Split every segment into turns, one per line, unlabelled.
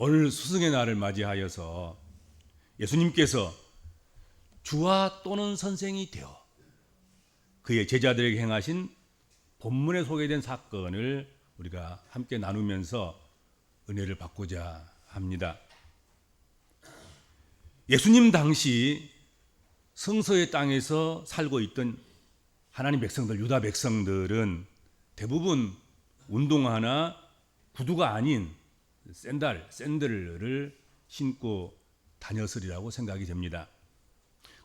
오늘 스승의 날을 맞이하여서 예수님께서 주와 또는 선생이 되어 그의 제자들에게 행하신 본문에 소개된 사건을 우리가 함께 나누면서 은혜를 받고자 합니다. 예수님 당시 성서의 땅에서 살고 있던 하나님 백성들, 유다 백성들은 대부분 운동화나 구두가 아닌 샌들을 신고 다녔으리라고 생각이 됩니다.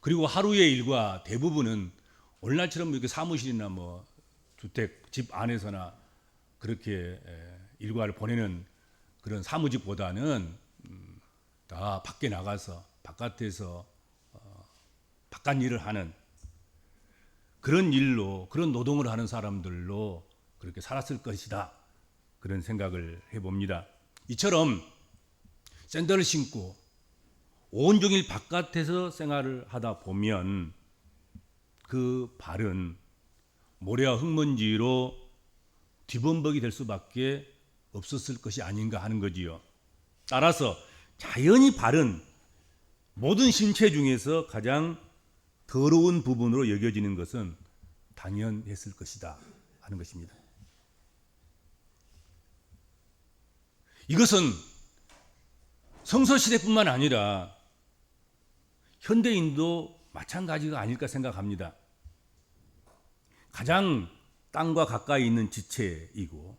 그리고 하루의 일과 대부분은 오늘날처럼 이렇게 사무실이나 주택 집 안에서나 그렇게 일과를 보내는 그런 사무직보다는 다 밖에 나가서 바깥에서 바깥 일을 하는 그런 일로, 그런 노동을 하는 사람들로 그렇게 살았을 것이다, 그런 생각을 해봅니다. 이처럼 샌들을 신고 온종일 바깥에서 생활을 하다 보면 그 발은 모래와 흙먼지로 뒤범벅이 될 수밖에 없었을 것이 아닌가 하는 거지요. 따라서 자연히 발은 모든 신체 중에서 가장 더러운 부분으로 여겨지는 것은 당연했을 것이다 하는 것입니다. 이것은 성서시대뿐만 아니라 현대인도 마찬가지가 아닐까 생각합니다. 가장 땅과 가까이 있는 지체이고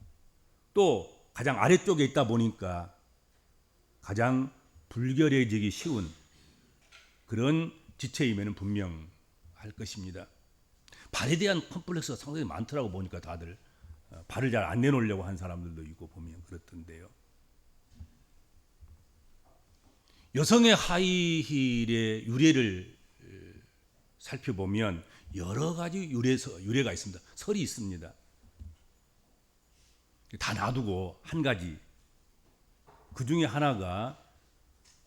또 가장 아래쪽에 있다 보니까 가장 불결해지기 쉬운 그런 지체임에는 분명할 것입니다. 발에 대한 컴플렉스가 상당히 많더라고 보니까 다들 발을 잘 안 내놓으려고 하는 사람들도 있고 보면 그렇던데요. 여성의 하이힐의 유래를 살펴보면 여러 가지 유래가 있습니다. 설이 있습니다. 다 놔두고 한 가지, 그 중에 하나가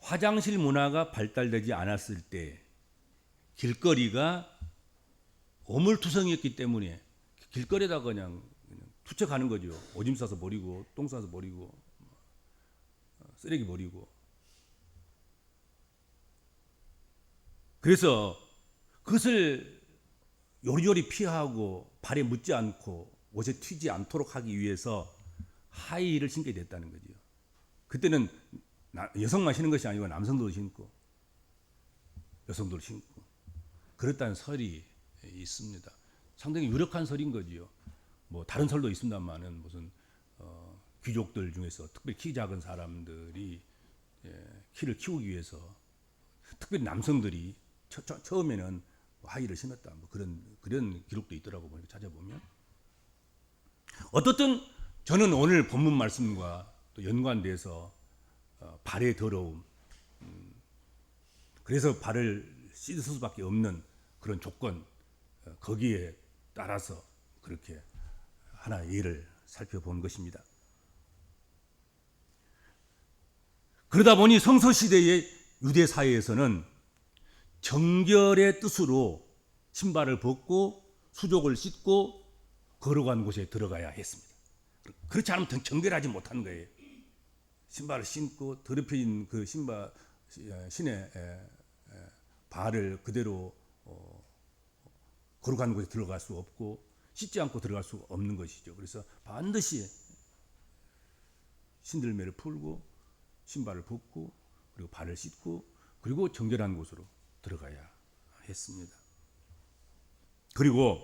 화장실 문화가 발달되지 않았을 때 길거리가 오물투성이었기 때문에 길거리에다가 그냥 투척하는 거죠. 오줌 싸서 버리고 똥 싸서 버리고 쓰레기 버리고. 그래서 그것을 요리조리 피하고 발에 묻지 않고 옷에 튀지 않도록 하기 위해서 하이힐을 신게 됐다는 거죠. 그때는 여성만 신는 것이 아니고 남성도 신고 여성도 신고 그랬다는 설이 있습니다. 상당히 유력한 설인 거지요. 다른 설도 있습니다만은 무슨 귀족들 중에서 특별히 키 작은 사람들이 키를 키우기 위해서 특별히 남성들이 처음에는 하이힐을 신었다, 그런 기록도 있더라고 보니까 찾아보면. 어떻든 저는 오늘 본문 말씀과 또 연관돼서 발의 더러움, 그래서 발을 씻을 수밖에 없는 그런 조건, 거기에 따라서 그렇게 하나의 예를 살펴본 것입니다. 그러다 보니 성서시대의 유대 사회에서는 정결의 뜻으로 신발을 벗고 수족을 씻고 거룩한 곳에 들어가야 했습니다. 그렇지 않으면 정결하지 못하는 거예요. 신발을 신고 더럽혀진 그 신의 발을 그대로 거룩한 곳에 들어갈 수 없고 씻지 않고 들어갈 수 없는 것이죠. 그래서 반드시 신들매를 풀고 신발을 벗고 그리고 발을 씻고 그리고 정결한 곳으로 들어가야 했습니다. 그리고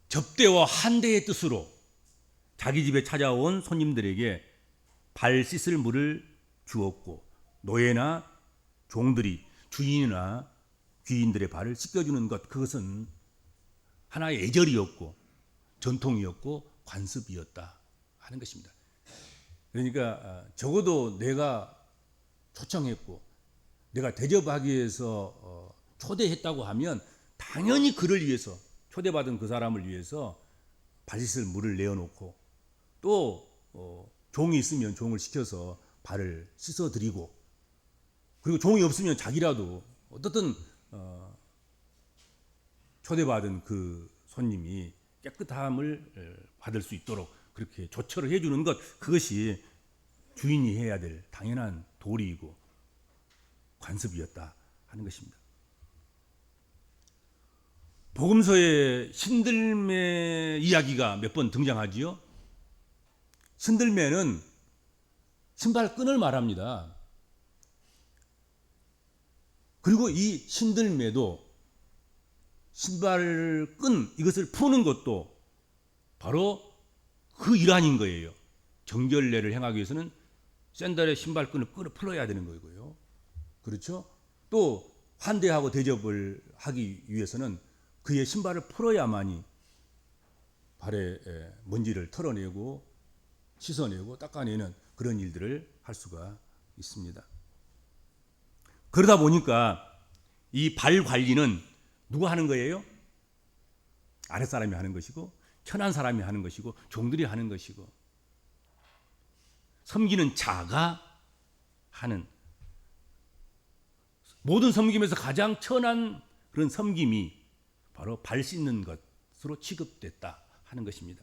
접대와 한대의 뜻으로 자기 집에 찾아온 손님들에게 발 씻을 물을 주었고 노예나 종들이 주인이나 귀인들의 발을 씻겨주는 것, 그것은 하나의 예절이었고 전통이었고 관습이었다 하는 것입니다. 그러니까 적어도 내가 초청했고 내가 대접하기 위해서 초대했다고 하면 당연히 그를 위해서, 초대받은 그 사람을 위해서 발 씻을 물을 내어놓고 또 종이 있으면 종을 시켜서 발을 씻어드리고, 그리고 종이 없으면 자기라도 어떻든 초대받은 그 손님이 깨끗함을 받을 수 있도록 그렇게 조처를 해주는 것, 그것이 주인이 해야 될 당연한 도리이고 관습이었다 하는 것입니다. 복음서에 신들매 이야기가 몇 번 등장하지요. 신들매는 신발끈을 말합니다. 그리고 이 신들매도 신발끈 이것을 푸는 것도 바로 그 일환인 거예요. 정결례를 행하기 위해서는 샌들의 신발끈을 풀어야 되는 거고요. 그렇죠? 또 환대하고 대접을 하기 위해서는 그의 신발을 풀어야만이 발에 먼지를 털어내고 씻어내고 닦아내는 그런 일들을 할 수가 있습니다. 그러다 보니까 이 발 관리는 누가 하는 거예요? 아랫사람이 하는 것이고 편한 사람이 하는 것이고 종들이 하는 것이고 섬기는 자가 하는, 모든 섬김에서 가장 천한 그런 섬김이 바로 발 씻는 것으로 취급됐다 하는 것입니다.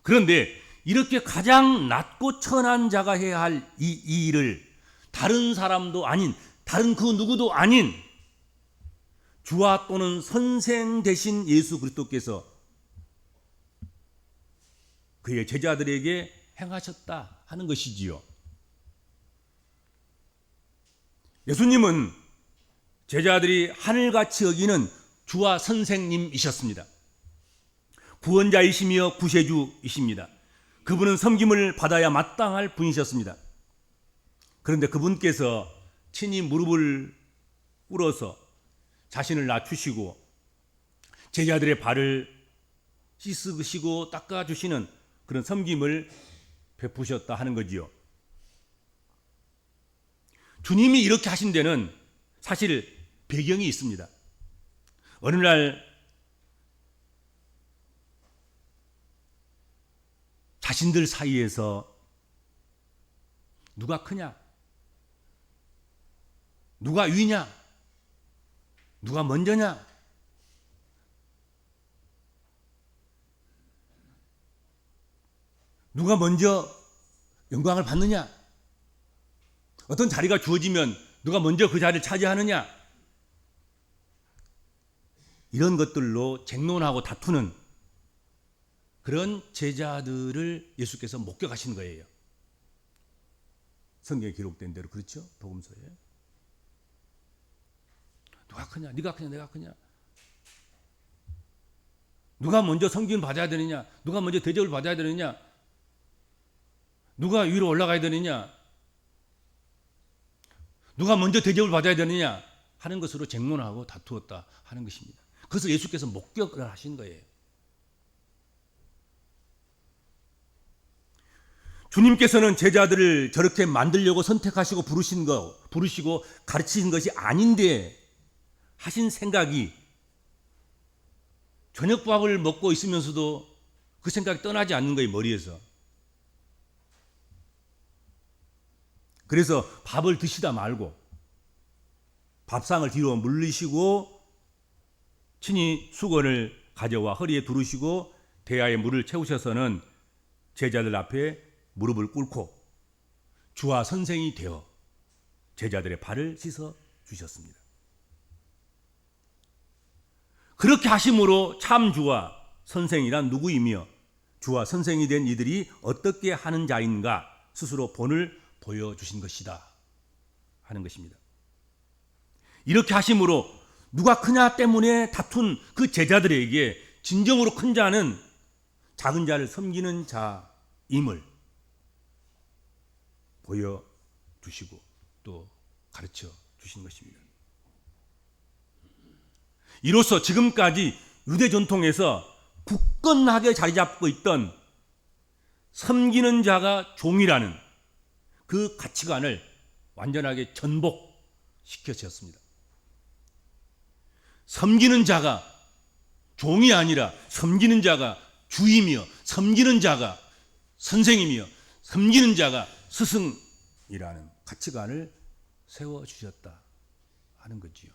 그런데 이렇게 가장 낮고 천한 자가 해야 할 이 일을 다른 사람도 아닌, 다른 그 누구도 아닌 주와 또는 선생 되신 예수 그리스도께서 그의 제자들에게 행하셨다 하는 것이지요. 예수님은 제자들이 하늘같이 여기는 주와 선생님이셨습니다. 구원자이시며 구세주이십니다. 그분은 섬김을 받아야 마땅할 분이셨습니다. 그런데 그분께서 친히 무릎을 꿇어서 자신을 낮추시고 제자들의 발을 씻으시고 닦아주시는 그런 섬김을 베푸셨다 하는 거지요. 주님이 이렇게 하신 데는 사실 배경이 있습니다. 어느 날 자신들 사이에서 누가 크냐, 누가 위냐, 누가 먼저냐, 누가 먼저 영광을 받느냐, 어떤 자리가 주어지면 누가 먼저 그 자리를 차지하느냐, 이런 것들로 쟁론하고 다투는 그런 제자들을 예수께서 목격하신 거예요. 성경에 기록된 대로 그렇죠? 복음서에. 누가 크냐? 네가 크냐? 내가 크냐? 누가 먼저 섬김을 받아야 되느냐? 누가 먼저 대접을 받아야 되느냐? 누가 위로 올라가야 되느냐? 누가 먼저 대접을 받아야 되느냐? 하는 것으로 쟁론하고 다투었다 하는 것입니다. 그래서 예수께서 목격을 하신 거예요. 주님께서는 제자들을 저렇게 만들려고 선택하시고 부르시고 가르치신 것이 아닌데 하신 생각이 저녁밥을 먹고 있으면서도 그 생각이 떠나지 않는 거예요, 머리에서. 그래서 밥을 드시다 말고 밥상을 뒤로 물리시고 친히 수건을 가져와 허리에 두르시고 대야에 물을 채우셔서는 제자들 앞에 무릎을 꿇고 주와 선생이 되어 제자들의 발을 씻어 주셨습니다. 그렇게 하심으로 참 주와 선생이란 누구이며 주와 선생이 된 이들이 어떻게 하는 자인가 스스로 본을 보여주신 것이다 하는 것입니다. 이렇게 하심으로 누가 크냐 때문에 다툰 그 제자들에게 진정으로 큰 자는 작은 자를 섬기는 자임을 보여주시고 또 가르쳐 주신 것입니다. 이로써 지금까지 유대 전통에서 굳건하게 자리 잡고 있던 섬기는 자가 종이라는 그 가치관을 완전하게 전복시켜주셨습니다. 섬기는 자가 종이 아니라 섬기는 자가 주이며 섬기는 자가 선생이며 섬기는 자가 스승이라는 가치관을 세워주셨다 하는 거지요.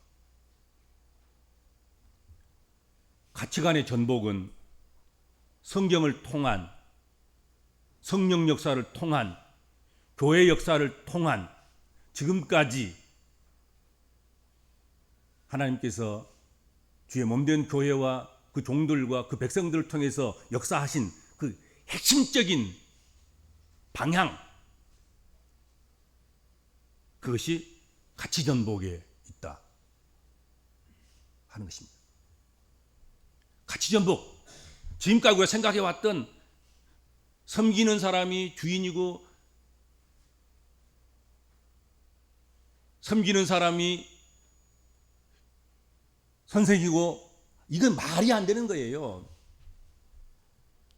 가치관의 전복은 성경을 통한 성령 역사를 통한, 교회 역사를 통한 지금까지 하나님께서 주의 몸된 교회와 그 종들과 그 백성들을 통해서 역사하신 그 핵심적인 방향, 그것이 가치 전복에 있다 하는 것입니다. 가치 전복, 지금까지 우리가 생각해 왔던 섬기는 사람이 주인이고 섬기는 사람이 선생이고, 이건 말이 안 되는 거예요.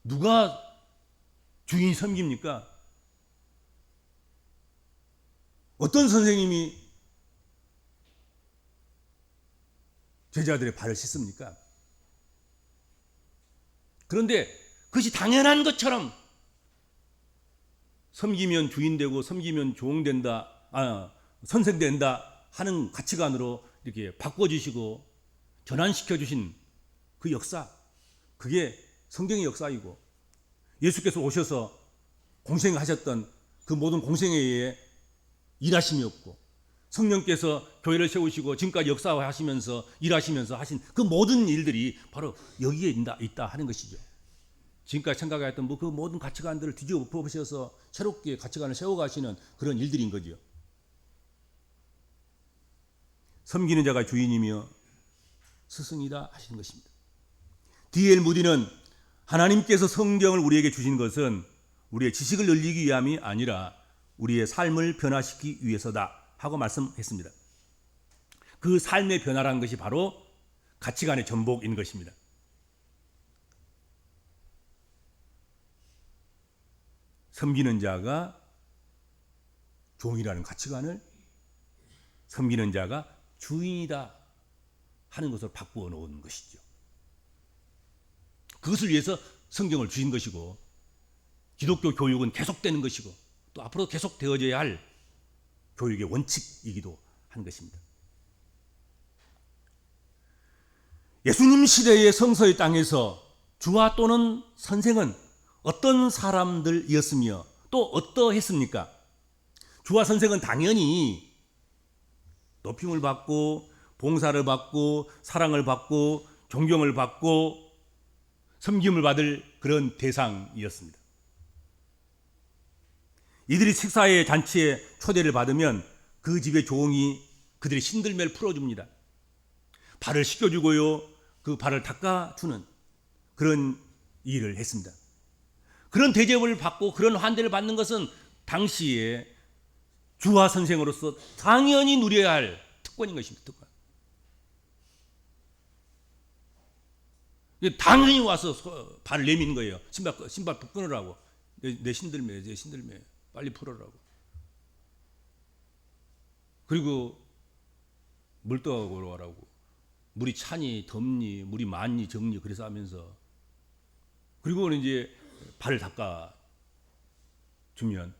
누가 주인이 섬깁니까? 어떤 선생님이 제자들의 발을 씻습니까? 그런데 그것이 당연한 것처럼 섬기면 주인 되고 섬기면 종 된다, 선생 된다 하는 가치관으로 이렇게 바꿔주시고 전환시켜 주신 그 역사, 그게 성경의 역사이고, 예수께서 오셔서 공생하셨던 그 모든 공생에 의해 일하심이었고, 성령께서 교회를 세우시고 지금까지 역사하시면서 일하시면서 하신 그 모든 일들이 바로 여기에 있다 하는 것이죠. 지금까지 생각했던 그 모든 가치관들을 뒤집어 엎으셔서 새롭게 가치관을 세워가시는 그런 일들인 거죠. 섬기는 자가 주인이며 스승이다 하시는 것입니다. D.L. 무디는 하나님께서 성경을 우리에게 주신 것은 우리의 지식을 늘리기 위함이 아니라 우리의 삶을 변화시키기 위해서다 하고 말씀했습니다. 그 삶의 변화라는 것이 바로 가치관의 전복인 것입니다. 섬기는 자가 종이라는 가치관을 섬기는 자가 주인이다 하는 것으로 바꾸어 놓은 것이죠. 그것을 위해서 성경을 주신 것이고, 기독교 교육은 계속되는 것이고, 또 앞으로 계속 되어져야 할 교육의 원칙이기도 한 것입니다. 예수님 시대의 성서의 땅에서 주와 또는 선생은 어떤 사람들이었으며 또 어떠했습니까? 주와 선생은 당연히 높임을 받고 봉사를 받고 사랑을 받고 존경을 받고 섬김을 받을 그런 대상이었습니다. 이들이 식사의 잔치에 초대를 받으면 그 집의 종이 그들의 신들매를 풀어줍니다. 발을 씻겨주고요, 그 발을 닦아주는 그런 일을 했습니다. 그런 대접을 받고 그런 환대를 받는 것은 당시에 주와 선생으로서 당연히 누려야 할 특권인 것입니다. 특권. 당연히 와서 발을 내미는 거예요. 신발 끊으라고. 내 신들매, 내 신들매 빨리 풀어라고. 그리고 물 떠오러 가라고. 물이 차니 덥니 물이 많니 적니 그래서 하면서, 그리고는 이제 발을 닦아 주면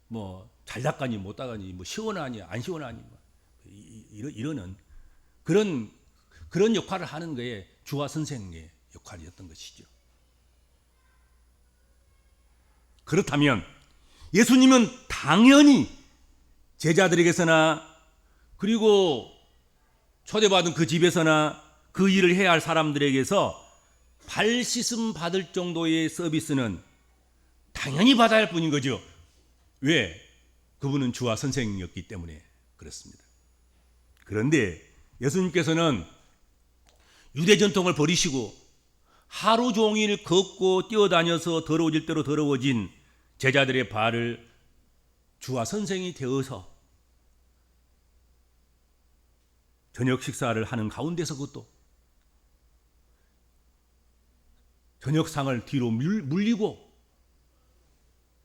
뭐 잘 닦아니 못 닦아니 뭐 시원하니 안 시원하니 이러는 그런 역할을 하는 거에 주와 선생의 역할이었던 것이죠. 그렇다면 예수님은 당연히 제자들에게서나 그리고 초대받은 그 집에서나 그 일을 해야 할 사람들에게서 발 씻음 받을 정도의 서비스는 당연히 받아야 할 뿐인 거죠. 왜? 그분은 주와 선생이었기 때문에 그렇습니다. 그런데 예수님께서는 유대 전통을 버리시고 하루 종일 걷고 뛰어다녀서 더러워질 대로 더러워진 제자들의 발을 주와 선생이 되어서 저녁 식사를 하는 가운데서, 그것도 저녁상을 뒤로 물리고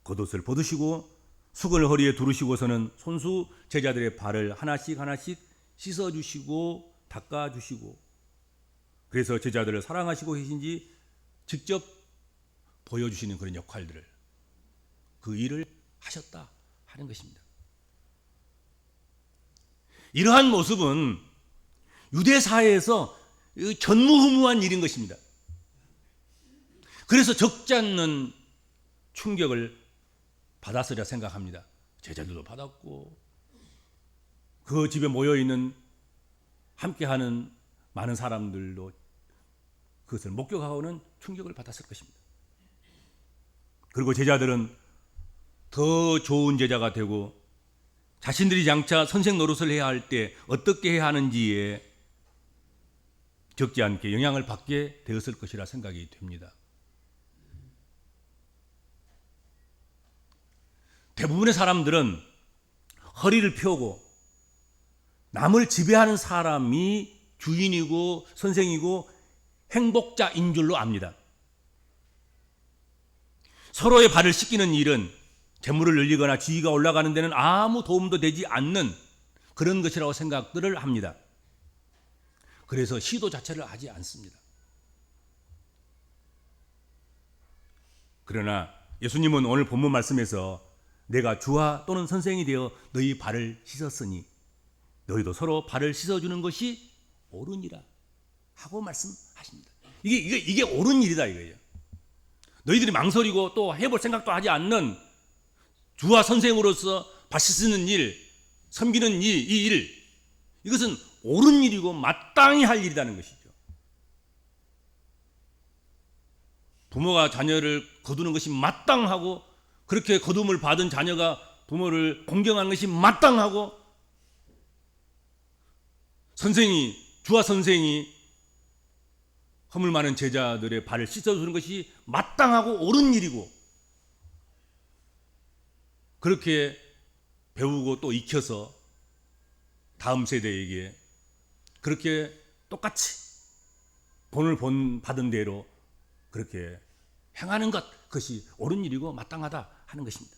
겉옷을 벗으시고 수건을 허리에 두르시고서는 손수 제자들의 발을 하나씩 하나씩 씻어주시고 닦아주시고, 그래서 제자들을 사랑하시고 계신지 직접 보여주시는 그런 역할들을, 그 일을 하셨다 하는 것입니다. 이러한 모습은 유대 사회에서 전무후무한 일인 것입니다. 그래서 적지 않는 충격을 받았으리라 생각합니다. 제자들도 받았고 그 집에 모여있는 함께하는 많은 사람들도 그것을 목격하고는 충격을 받았을 것입니다. 그리고 제자들은 더 좋은 제자가 되고 자신들이 장차 선생 노릇을 해야 할 때 어떻게 해야 하는지에 적지 않게 영향을 받게 되었을 것이라 생각이 됩니다. 대부분의 사람들은 허리를 펴고 남을 지배하는 사람이 주인이고 선생이고 행복자인 줄로 압니다. 서로의 발을 씻기는 일은 재물을 늘리거나 지위가 올라가는 데는 아무 도움도 되지 않는 그런 것이라고 생각들을 합니다. 그래서 시도 자체를 하지 않습니다. 그러나 예수님은 오늘 본문 말씀에서 내가 주와 또는 선생이 되어 너희 발을 씻었으니 너희도 서로 발을 씻어주는 것이 옳으니라 하고 말씀하십니다. 이게 옳은 일이다 이거예요. 너희들이 망설이고 또 해볼 생각도 하지 않는 주와 선생으로서 발 씻는 일, 섬기는 일, 이 일, 이것은 옳은 일이고 마땅히 할 일이라는 것이죠. 부모가 자녀를 거두는 것이 마땅하고 그렇게 거둠을 받은 자녀가 부모를 공경하는 것이 마땅하고 주와 선생이 허물 많은 제자들의 발을 씻어주는 것이 마땅하고 옳은 일이고 그렇게 배우고 또 익혀서 다음 세대에게 그렇게 똑같이 본을 받은 대로 그렇게 행하는 것, 그것이 옳은 일이고 마땅하다 하는 것입니다.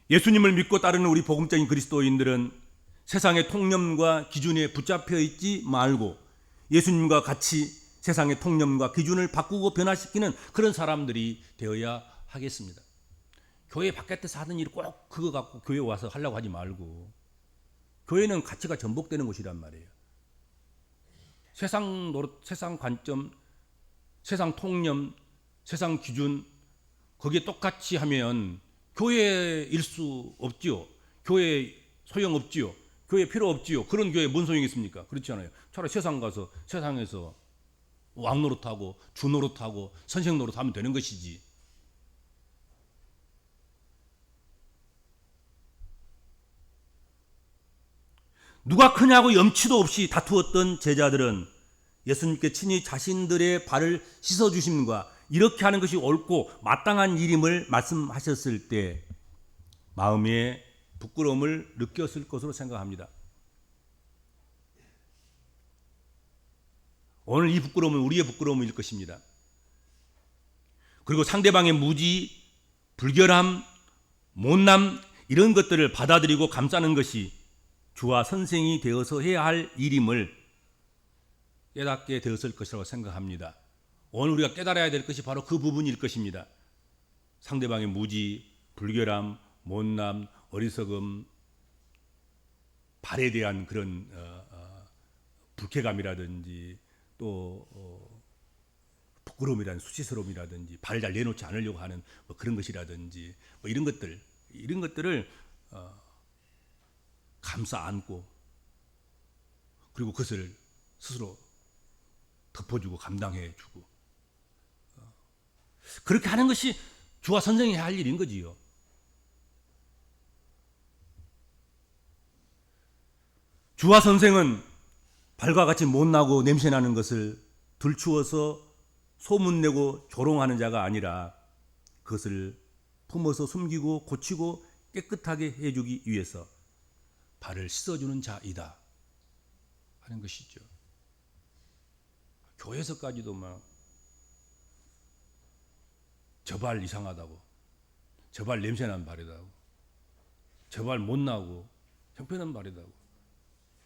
예수님을 믿고 따르는 우리 복음적인 그리스도인들은 세상의 통념과 기준에 붙잡혀 있지 말고 예수님과 같이 세상의 통념과 기준을 바꾸고 변화시키는 그런 사람들이 되어야 하겠습니다. 교회 바깥에서 하던 일 꼭 그거 갖고 교회 와서 하려고 하지 말고 교회는 가치가 전복되는 곳이란 말이에요. 세상 노릇, 세상 관점, 세상 통념, 세상 기준 거기에 똑같이 하면 교회일 수 없지요. 교회 소용 없지요. 교회 필요 없지요. 그런 교회 뭔 소용이 있습니까? 그렇지 않아요. 차라리 세상 가서 세상에서 왕 노릇하고 주 노릇하고 선생 노릇하면 되는 것이지. 누가 크냐고 염치도 없이 다투었던 제자들은 예수님께 친히 자신들의 발을 씻어주심과 이렇게 하는 것이 옳고 마땅한 일임을 말씀하셨을 때 마음에 부끄러움을 느꼈을 것으로 생각합니다. 오늘 이 부끄러움은 우리의 부끄러움일 것입니다. 그리고 상대방의 무지, 불결함, 못남 이런 것들을 받아들이고 감싸는 것이 주와 선생이 되어서 해야 할 일임을 깨닫게 되었을 것이라고 생각합니다. 오늘 우리가 깨달아야 될 것이 바로 그 부분일 것입니다. 상대방의 무지, 불결함, 못남, 어리석음, 발에 대한 그런 불쾌감이라든지 또 부끄러움이라든지 수치스러움이라든지 발을 잘 내놓지 않으려고 하는 뭐 그런 것이라든지 뭐 이런 것들을 감싸 안고 그리고 그것을 스스로 덮어주고 감당해주고 그렇게 하는 것이 주와 선생이 할 일인 거지요. 주와 선생은 발과 같이 못나고 냄새나는 것을 들추어서 소문내고 조롱하는 자가 아니라 그것을 품어서 숨기고 고치고 깨끗하게 해주기 위해서 발을 씻어주는 자이다 하는 것이죠. 교회에서까지도 막 저 발 이상하다고, 저 발 냄새난 발이다고, 저 발 못나고 형편없는 발이다고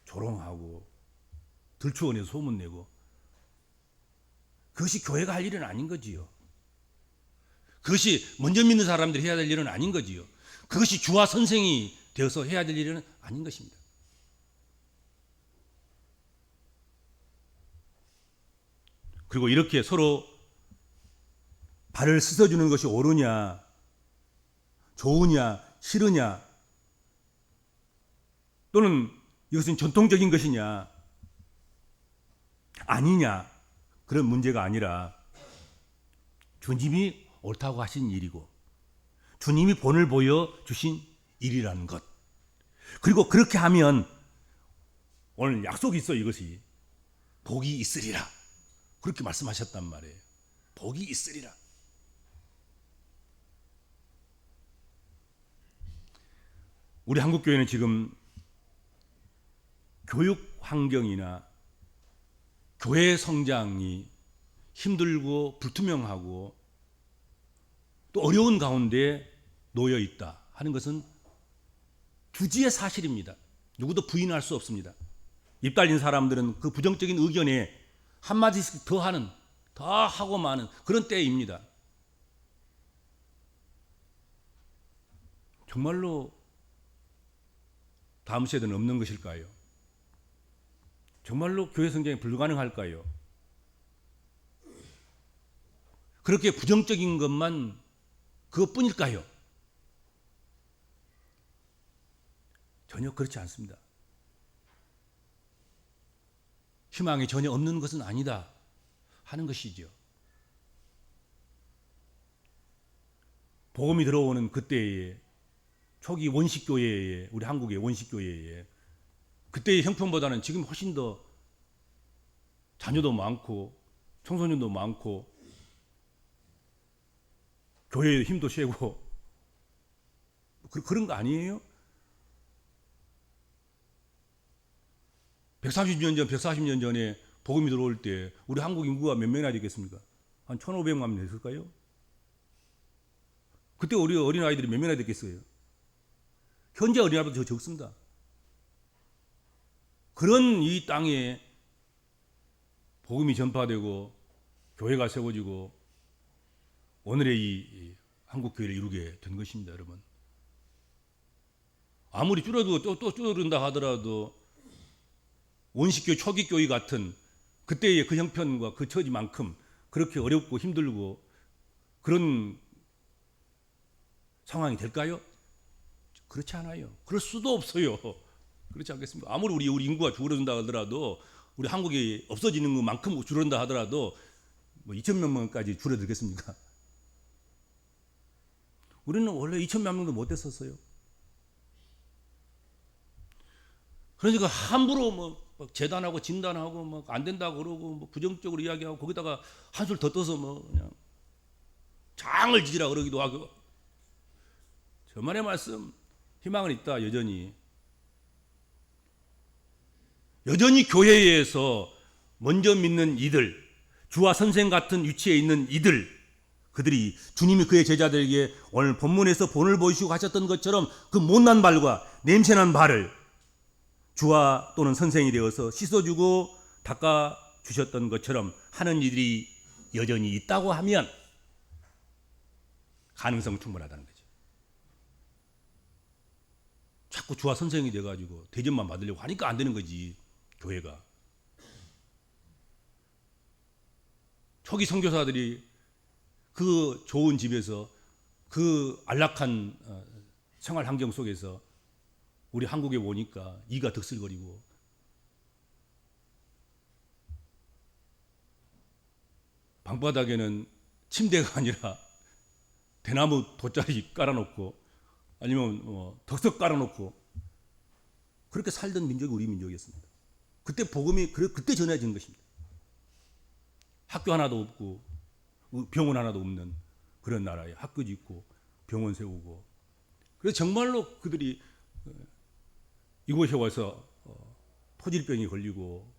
조롱하고 들추어내서 소문내고 그것이 교회가 할 일은 아닌 거지요. 그것이 먼저 믿는 사람들이 해야 될 일은 아닌 거지요. 그것이 주와 선생이 되어서 해야 될 일은 아닌 것입니다. 그리고 이렇게 서로 발을 씻어주는 것이 옳으냐, 좋으냐, 싫으냐, 또는 이것은 전통적인 것이냐, 아니냐, 그런 문제가 아니라 주님이 옳다고 하신 일이고 주님이 본을 보여주신 일이라는 것. 그리고 그렇게 하면 오늘 약속이 있어요. 이것이 복이 있으리라. 그렇게 말씀하셨단 말이에요. 복이 있으리라. 우리 한국교회는 지금 교육 환경이나 교회 성장이 힘들고 불투명하고 또 어려운 가운데 놓여 있다 하는 것은 주지의 사실입니다. 누구도 부인할 수 없습니다. 입 달린 사람들은 그 부정적인 의견에 한마디씩 더 하는, 더 하고 마는 그런 때입니다. 정말로 다음 세대는 없는 것일까요? 정말로 교회 성장이 불가능할까요? 그렇게 부정적인 것만 그것뿐일까요? 전혀 그렇지 않습니다. 희망이 전혀 없는 것은 아니다 하는 것이죠. 복음이 들어오는 그때에 초기 원식교회에, 우리 한국의 원식교회에 그때의 형편보다는 지금 훨씬 더 자녀도 많고 청소년도 많고 교회의 힘도 세고 그런 거 아니에요? 130년 전, 140년 전에 복음이 들어올 때 우리 한국 인구가 몇 명이나 되겠습니까? 한 1,500만 명 됐을까요? 그때 우리 어린아이들이 몇 명이나 됐겠어요? 현재 어린아이보다 더 적습니다. 그런 이 땅에 복음이 전파되고 교회가 세워지고 오늘의 이 한국교회를 이루게 된 것입니다, 여러분. 아무리 줄어들고 또 줄어든다 하더라도 원식교회, 초기교회 같은 그때의 그 형편과 그 처지만큼 그렇게 어렵고 힘들고 그런 상황이 될까요? 그렇지 않아요. 그럴 수도 없어요. 그렇지 않겠습니까? 아무리 우리 인구가 줄어든다 하더라도 우리 한국이 없어지는 것만큼 줄어든다 하더라도 뭐 2,000만 명까지 줄어들겠습니까? 우리는 원래 2,000만 명도 못 됐었어요. 그러니까 함부로 뭐 재단하고 진단하고 뭐 안 된다고 그러고 뭐 부정적으로 이야기하고 거기다가 한술 더 떠서 뭐 그냥 장을 지지라 그러기도 하고. 저만의 말씀, 희망은 있다. 여전히 교회에서 먼저 믿는 이들, 주와 선생 같은 위치에 있는 이들, 그들이 주님이 그의 제자들에게 오늘 본문에서 본을 보이시고 하셨던 것처럼 그 못난 발과 냄새난 발을 주와 또는 선생이 되어서 씻어주고 닦아주셨던 것처럼 하는 이들이 여전히 있다고 하면 가능성은 충분하다는 거죠. 자꾸 주와 선생이 돼가지고 대접만 받으려고 하니까 안 되는 거지, 교회가. 초기 선교사들이 그 좋은 집에서 그 안락한 생활 환경 속에서 우리 한국에 오니까 이가 득슬거리고 방바닥에는 침대가 아니라 대나무 돗자리 깔아놓고 아니면 덕석 깔아놓고 그렇게 살던 민족이 우리 민족이었습니다. 그때 복음이 그때 전해진 것입니다. 학교 하나도 없고 병원 하나도 없는 그런 나라에 학교 짓고 병원 세우고, 그래서 정말로 그들이 이곳에 와서 토질병이 걸리고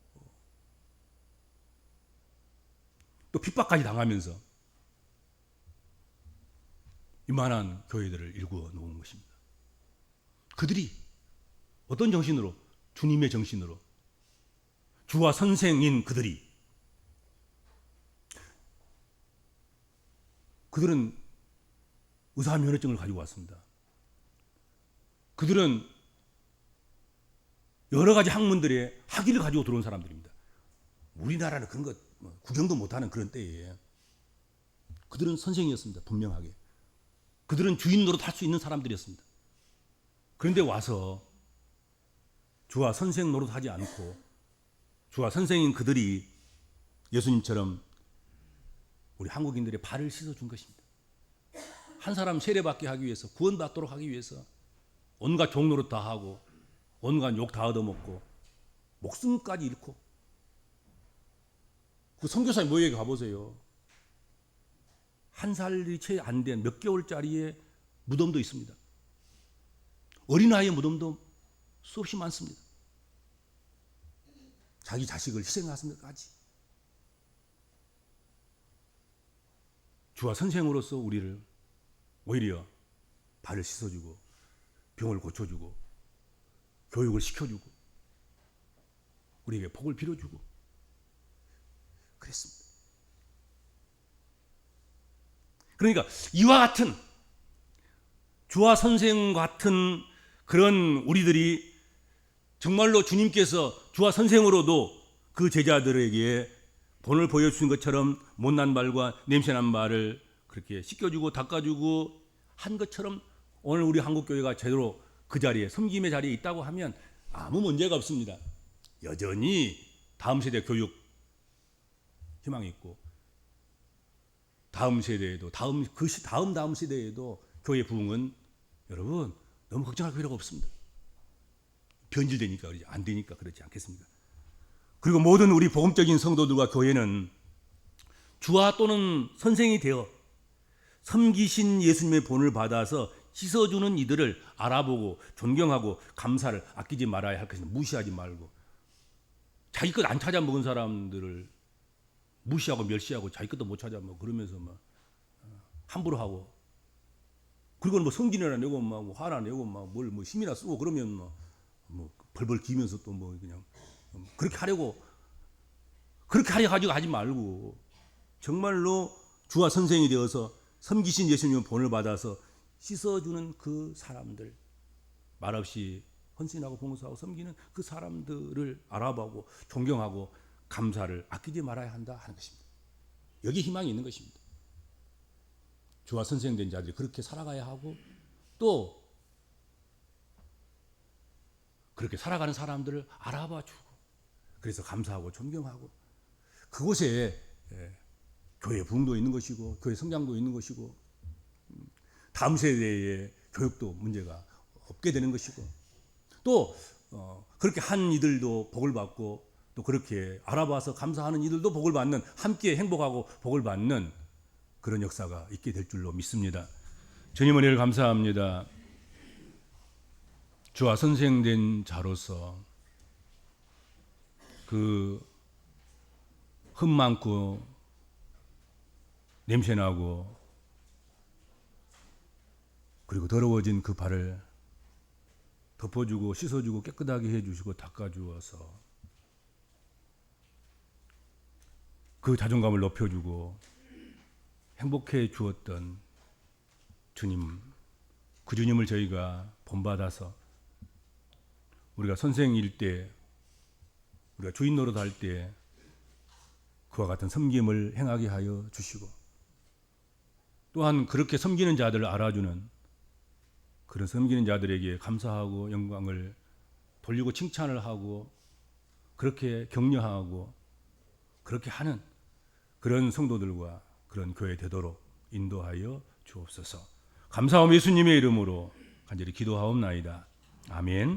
또 핍박까지 당하면서 이만한 교회들을 일구어 놓은 것입니다. 그들이 어떤 정신으로? 주님의 정신으로, 주와 선생인 그들은 의사 면허증을 가지고 왔습니다. 그들은 여러 가지 학문들의 학위를 가지고 들어온 사람들입니다. 우리나라는 그런 거 구경도 못하는 그런 때에 그들은 선생이었습니다. 분명하게. 그들은 주인 노릇할 수 있는 사람들이었습니다. 그런데 와서 주와 선생 노릇하지 않고 주와 선생인 그들이 예수님처럼 우리 한국인들의 발을 씻어준 것입니다. 한 사람 세례받게 하기 위해서, 구원받도록 하기 위해서 온갖 종노릇 다 하고 온갖 욕 다 얻어먹고 목숨까지 잃고, 그 선교사님 모여에 가보세요. 한 살이 채 안 된 몇 개월짜리의 무덤도 있습니다. 어린아이의 무덤도 수없이 많습니다. 자기 자식을 희생하면서까지 주와 선생으로서 우리를 오히려 발을 씻어주고 병을 고쳐주고 교육을 시켜주고 우리에게 복을 빌어주고 그랬습니다. 그러니까 이와 같은 주와 선생 같은 그런 우리들이 정말로 주님께서 주와 선생으로도 그 제자들에게 본을 보여주신 것처럼 못난 말과 냄새난 말을 그렇게 씻겨주고 닦아주고 한 것처럼 오늘 우리 한국교회가 제대로 그 자리에, 섬김의 자리에 있다고 하면 아무 문제가 없습니다. 여전히 다음 세대 교육 희망이 있고 다음 세대에도 다음 세대에도 교회 부흥은 여러분 너무 걱정할 필요가 없습니다. 변질되니까 그러지, 안 되니까 그렇지 않겠습니까? 그리고 모든 우리 복음적인 성도들과 교회는 주와 또는 선생이 되어 섬기신 예수님의 본을 받아서 씻어주는 이들을 알아보고 존경하고 감사를 아끼지 말아야 할 것입니다. 무시하지 말고, 자기 것 안 찾아 먹은 사람들을 무시하고 멸시하고 자기 것도 못 찾아 먹고 그러면서 막 함부로 하고, 그리고 뭐 성질이나 내고 막 화나 내고 막 뭘 뭐 힘이나 쓰고 그러면 뭐 벌벌 기면서 또 뭐 그냥 그렇게 하려 가지고 하지 말고, 정말로 주와 선생이 되어서 섬기신 예수님의 본을 받아서 씻어주는 그 사람들, 말없이 헌신하고 봉사하고 섬기는 그 사람들을 알아보고 존경하고 감사를 아끼지 말아야 한다 하는 것입니다. 여기 희망이 있는 것입니다. 주와 선생된 자들이 그렇게 살아가야 하고, 또 그렇게 살아가는 사람들을 알아봐주고, 그래서 감사하고 존경하고, 그곳에 교회 부흥도 있는 것이고 교회 성장도 있는 것이고 다음 세대의 교육도 문제가 없게 되는 것이고, 또 그렇게 한 이들도 복을 받고 또 그렇게 알아봐서 감사하는 이들도 복을 받는, 함께 행복하고 복을 받는 그런 역사가 있게 될 줄로 믿습니다. 주님 은혜를 감사합니다. 주와 선생된 자로서 그 흠 많고 냄새나고 그리고 더러워진 그 발을 덮어주고 씻어주고 깨끗하게 해주시고 닦아주어서 그 자존감을 높여주고 행복해 주었던 주님, 그 주님을 저희가 본받아서 우리가 선생일 때, 우리가 주인 노릇할 때 그와 같은 섬김을 행하게 하여 주시고, 또한 그렇게 섬기는 자들을 알아주는 그런 섬기는 자들에게 감사하고 영광을 돌리고 칭찬을 하고 그렇게 격려하고 그렇게 하는 그런 성도들과 그런 교회 되도록 인도하여 주옵소서. 감사하며 예수님의 이름으로 간절히 기도하옵나이다. 아멘.